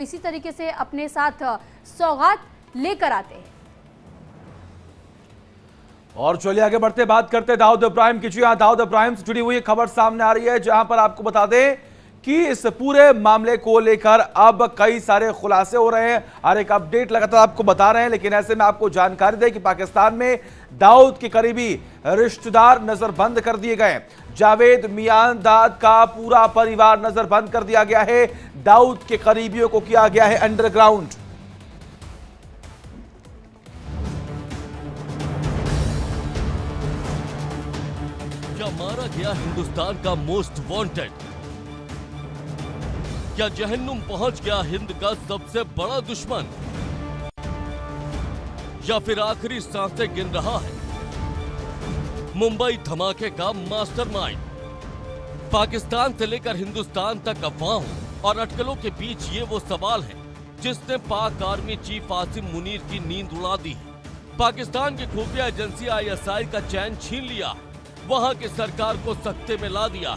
इसी तरीके से अपने साथ सौगात लेकर आते हैं। और चलिए आगे बढ़ते बात करते दाऊद इब्राहिम की। जी हाँ, दाऊद इब्राहिम से जुड़ी हुई खबर सामने आ रही है, जहां पर आपको बता दें कि इस पूरे मामले को लेकर अब कई सारे खुलासे हो रहे हैं। हर एक अपडेट लगातार आपको बता रहे हैं, लेकिन ऐसे में आपको जानकारी दें कि पाकिस्तान में दाऊद के करीबी रिश्तेदार नजरबंद कर दिए गए। जावेद मियांदाद का पूरा परिवार नजरबंद कर दिया गया है। दाऊद के करीबियों को किया गया है अंडरग्राउंड। क्या मारा गया हिंदुस्तान का मोस्ट वांटेड? क्या जहन्नुम पहुंच गया हिंद का सबसे बड़ा दुश्मन? या फिर आखिरी सांसें गिन रहा है मुंबई धमाके का मास्टरमाइंड? पाकिस्तान से लेकर हिंदुस्तान तक अफवाहों और अटकलों के बीच ये वो सवाल है जिसने पाक आर्मी चीफ आसिम मुनीर की नींद उड़ा दी है। पाकिस्तान की खुफिया एजेंसी ISI का चैन छीन लिया, वहां की सरकार को सख्ते में ला दिया,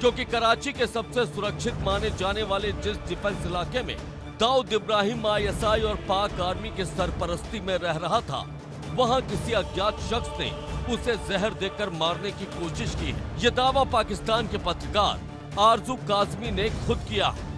क्योंकि कराची के सबसे सुरक्षित माने जाने वाले जिस डिफेंस इलाके में दाऊद इब्राहिम ISI और पाक आर्मी के सरपरस्ती में रह रहा था, वहां किसी अज्ञात शख्स ने उसे जहर देकर मारने की कोशिश की है। ये दावा पाकिस्तान के पत्रकार आरजू काजमी ने खुद किया है।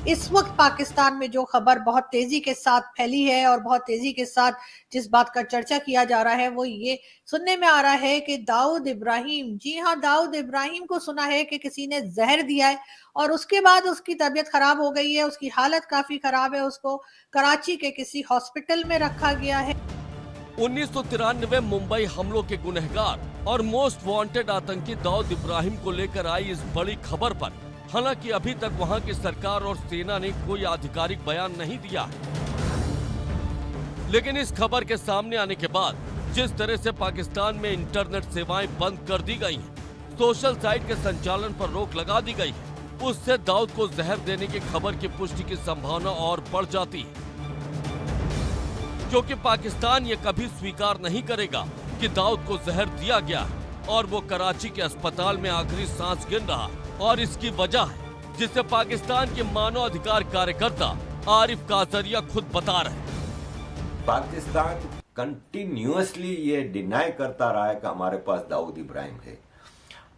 इस वक्त पाकिस्तान में जो खबर बहुत तेजी के साथ फैली है और बहुत तेजी के साथ जिस बात का चर्चा किया जा रहा है वो ये सुनने में आ रहा है कि दाऊद इब्राहिम, जी हाँ, दाऊद इब्राहिम को सुना है कि किसी ने जहर दिया है और उसके बाद उसकी तबीयत खराब हो गई है, उसकी हालत काफी खराब है, उसको कराची के किसी हॉस्पिटल में रखा गया है। 1993 मुंबई हमलों के गुनहगार और मोस्ट वांटेड आतंकी दाऊद इब्राहिम को लेकर आई इस बड़ी खबर पर हालांकि अभी तक वहां की सरकार और सेना ने कोई आधिकारिक बयान नहीं दिया, लेकिन इस खबर के सामने आने के बाद जिस तरह से पाकिस्तान में इंटरनेट सेवाएं बंद कर दी गई हैं, सोशल साइट के संचालन पर रोक लगा दी गई है, उससे दाऊद को जहर देने की खबर की पुष्टि की संभावना और बढ़ जाती है, क्योंकि पाकिस्तान ये कभी स्वीकार नहीं करेगा कि दाऊद को जहर दिया गया है और वो कराची के अस्पताल में आखिरी सांस गिन रहा है। और इसकी वजह है जिसे पाकिस्तान के मानवाधिकार कार्यकर्ता आरिफ काजरिया खुद बता रहे हैं। पाकिस्तान कंटिन्यूअसली ये डिनाई करता रहा है कि हमारे पास दाऊद इब्राहिम है।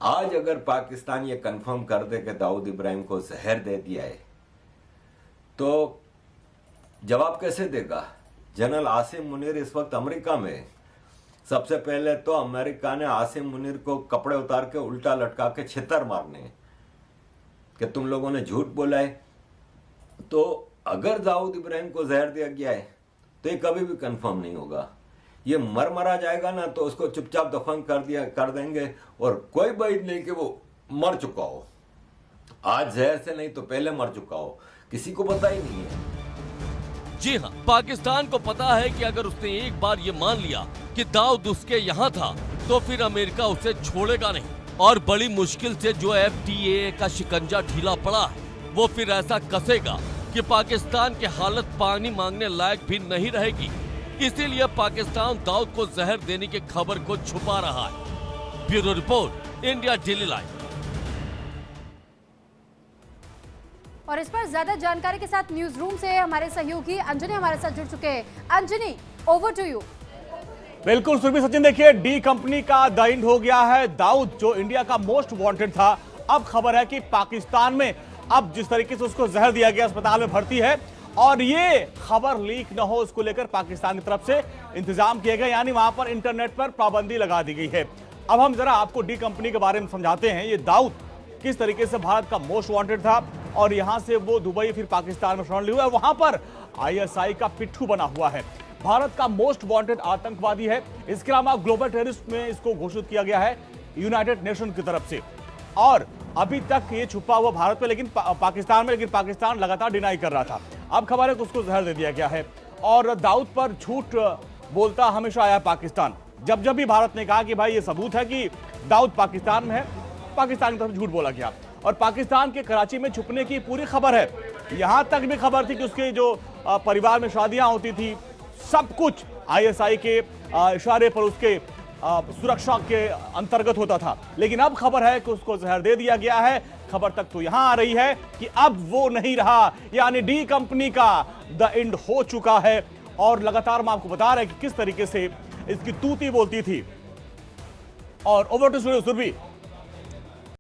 आज अगर पाकिस्तान ये कंफर्म कर दे कि दाऊद इब्राहिम को जहर दे दिया है तो जवाब कैसे देगा? जनरल आसिम मुनीर इस वक्त अमेरिका में है। सबसे पहले तो अमेरिका ने आसिम मुनीर को कपड़े उतार के उल्टा लटका के छितर मारने कि तुम लोगों ने झूठ बोला है। तो अगर दाऊद इब्राहिम को जहर दिया गया है तो ये कभी भी कंफर्म नहीं होगा। ये मरा जाएगा ना तो उसको चुपचाप दफन कर देंगे और कोई बात नहीं कि वो मर चुका हो। आज जहर से नहीं तो पहले मर चुका हो, किसी को पता ही नहीं है। जी हाँ, पाकिस्तान को पता है कि अगर उसने एक बार ये मान लिया कि दाऊद उसके यहाँ था तो फिर अमेरिका उसे छोड़ेगा नहीं, और बड़ी मुश्किल से जो FTA का शिकंजा ढीला पड़ा है वो फिर ऐसा कसेगा कि पाकिस्तान की हालत पानी मांगने लायक भी नहीं रहेगी। इसीलिए पाकिस्तान दाऊद को जहर देने की खबर को छुपा रहा है। Bureau report, India daily live. और इस पर ज्यादा जानकारी के साथ न्यूज रूम से हमारे सहयोगी अंजनी हमारे साथ जुड़ चुके हैं। Anjani, over to you. बिल्कुल सुरभि सचिन, देखिए डी कंपनी का द एंड हो गया है। दाऊद जो इंडिया का मोस्ट वांटेड था, अब खबर है कि पाकिस्तान में अब जिस तरीके से उसको जहर दिया गया, अस्पताल में भर्ती है, और ये खबर लीक न हो उसको लेकर पाकिस्तान की तरफ से इंतजाम किए गए, यानी वहां पर इंटरनेट पर पाबंदी लगा दी गई है। अब हम जरा आपको डी कंपनी के बारे में समझाते हैं। ये दाऊद किस तरीके से भारत का मोस्ट वांटेड था और यहां से वो दुबई फिर पाकिस्तान में शरण लिया, वहां पर ISI का पिट्ठू बना हुआ है। भारत का मोस्ट वांटेड आतंकवादी है। इसके अलावा ग्लोबल टेररिस्ट में इसको घोषित किया गया है यूनाइटेड नेशन की तरफ से, और अभी तक ये छुपा हुआ भारत में लेकिन पाकिस्तान में, लेकिन पाकिस्तान लगातार डिनाई कर रहा था। अब खबर है कि उसको जहर दे दिया गया है। और दाऊद पर झूठ बोलता हमेशा आया पाकिस्तान। जब जब भी भारत ने कहा कि भाई ये सबूत है कि दाऊद पाकिस्तान में है, पाकिस्तान की तरफ झूठ बोला गया। और पाकिस्तान के कराची में छुपने की पूरी खबर है। यहां तक भी खबर थी कि उसके जो परिवार में शादियां होती थी, सब कुछ ISI के इशारे पर उसके सुरक्षा के अंतर्गत होता था। लेकिन अब खबर है कि उसको जहर दे दिया गया है। खबर तक तो यहां आ रही है कि अब वो नहीं रहा, यानी डी कंपनी का द एंड हो चुका है। और लगातार हम आपको बता रहे हैं कि किस तरीके से इसकी तूती बोलती थी। और ओवर टू स्टूडियो सुरभि।